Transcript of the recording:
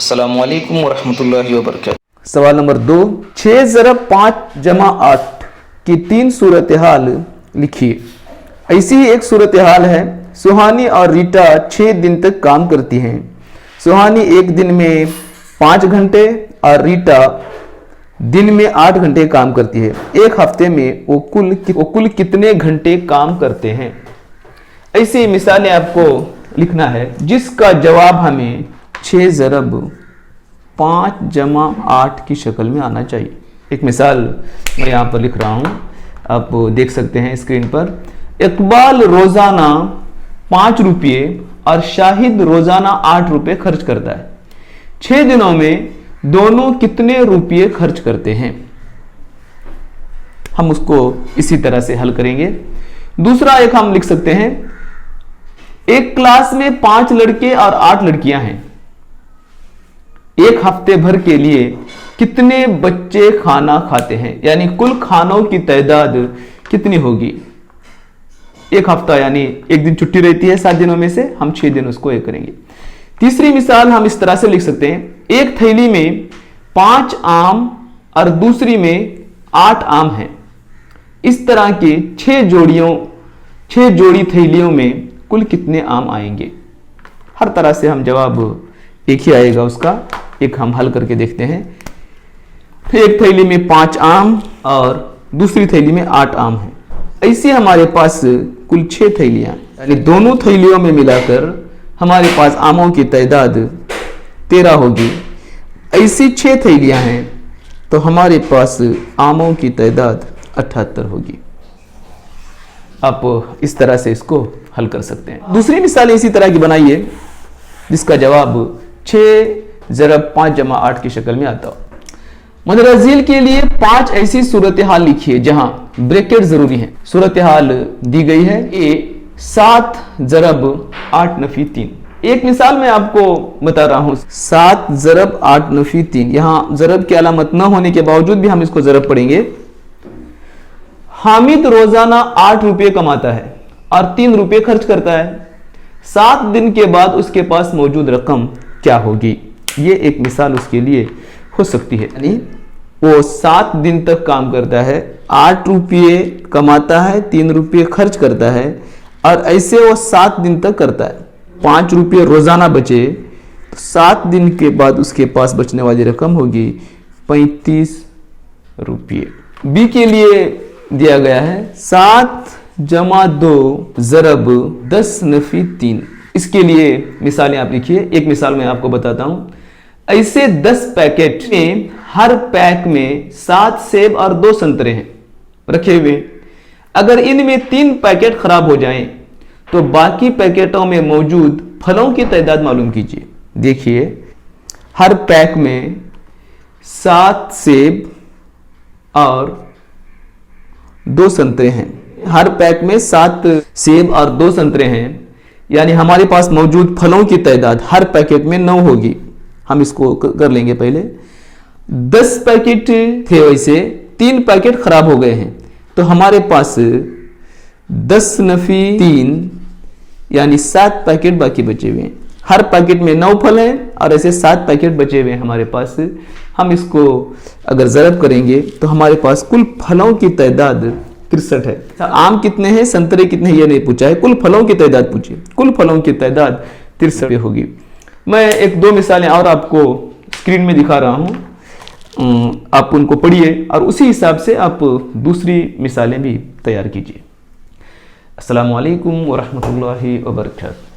अस्सलामु अलैकुम वरहमतुल्लाहि वबरकातुहू। सवाल नंबर 2, 6 ज़रब 5 जमा 8 की 3 सूरत हाल लिखिए। ऐसी ही एक सूरत हाल है। सुहानी और रीटा 6 दिन तक काम करती हैं। सुहानी एक दिन में 5 घंटे और रीटा दिन में 8 घंटे काम करती है। एक हफ्ते में वो कुल कितने घंटे काम करते हैं। ऐसी मिसालें आपको लिखना है जिसका जवाब हमें 6 ज़रब 5 जमा 8 की शक्ल में आना चाहिए। एक मिसाल मैं यहाँ पर लिख रहा हूँ, आप देख सकते हैं स्क्रीन पर। इकबाल रोजाना 5 रुपये और शाहिद रोजाना 8 रुपये खर्च करता है। 6 दिनों में दोनों कितने रुपये खर्च करते हैं। हम उसको इसी तरह से हल करेंगे। दूसरा एक हम लिख सकते हैं, एक क्लास में 5 लड़के और 8 लड़कियां हैं। एक हफ्ते भर के लिए कितने बच्चे खाना खाते हैं, यानी कुल खानों की तादाद कितनी होगी। एक हफ्ता यानी एक दिन छुट्टी रहती है 7 दिनों में से, हम 6 दिन उसको एक करेंगे। तीसरी मिसाल हम इस तरह से लिख सकते हैं, एक थैली में 5 आम और दूसरी में 8 आम हैं। इस तरह के 6 जोड़ी थैलियों में कुल कितने आम आएंगे। हर तरह से हम जवाब एक ही आएगा उसका। एक हम हल करके देखते हैं। एक थैली में 5 आम और दूसरी थैली में 8 आम हैं। ऐसे हमारे पास कुल 6 थैलियां, यानी दोनों थैलियों में मिलाकर हमारे पास आमों की तादाद 13 होगी। ऐसी 6 थैलियां हैं तो हमारे पास आमों की तादाद 78 होगी। आप इस तरह से इसको हल कर सकते हैं। दूसरी मिसाल इसी तरह की बनाइए जिसका जवाब 6 ज़रब 5 जमा 8 की शक्ल में आता हो। मदरा झील के लिए 5 ऐसी सूरत हाल लिखिए जहां ब्रैकेट जरूरी है। सूरत हाल दी गई है, ए 7 ज़रब 8 नफी 3। एक मिसाल मैं आपको बता रहा हूं, 7 ज़रब 8 नफी 3। यहां ज़रब की अलामत न होने के बावजूद भी हम इसको ज़रब पढ़ेंगे। हामिद रोजाना 8 रुपये कमाता है और 3 रुपये खर्च करता है। 7 दिन के बाद उसके पास मौजूद रकम क्या होगी। ये एक मिसाल उसके लिए हो सकती है। यानी वो 7 दिन तक काम करता है, 8 रुपये कमाता है, 3 रुपये खर्च करता है और ऐसे वो 7 दिन तक करता है। 5 रुपये रोजाना बचे तो 7 दिन के बाद उसके पास बचने वाली रकम होगी 35 रुपये। बी के लिए दिया गया है 7 जमा 2 ज़रब 10 नफी 3। इसके लिए मिसालें आप लिखिए। एक मिसाल मैं आपको बताता हूं। ऐसे 10 पैकेट में हर पैक में 7 सेब और 2 संतरे हैं रखे हुए। अगर इनमें 3 पैकेट खराब हो जाएं तो बाकी पैकेटों में मौजूद फलों की तादाद मालूम कीजिए। देखिए, हर पैक में 7 सेब और 2 संतरे हैं। हर पैक में 7 सेब और 2 संतरे हैं, यानी हमारे पास मौजूद फलों की तादाद हर पैकेट में 9 होगी। हम इसको कर लेंगे। पहले 10 पैकेट थे, वैसे 3 पैकेट खराब हो गए हैं तो हमारे पास 10 नफी 3 यानी 7 पैकेट बाकी बचे हुए हैं। हर पैकेट में 9 फल हैं और ऐसे 7 पैकेट बचे हुए हैं हमारे पास। हम इसको अगर ज़रब करेंगे तो हमारे पास कुल फलों की तादाद 63 है। आम कितने हैं, संतरे कितने हैं, ये नहीं पूछा है, कुल फलों की तादाद पूछिए। कुल फलों की तादाद 63 होगी। मैं 1-2 मिसालें और आपको स्क्रीन में दिखा रहा हूं, आप उनको पढ़िए और उसी हिसाब से आप दूसरी मिसालें भी तैयार कीजिए। अस्सलामु अलैकुम वरहमतुल्लाहि वबरकातुहू।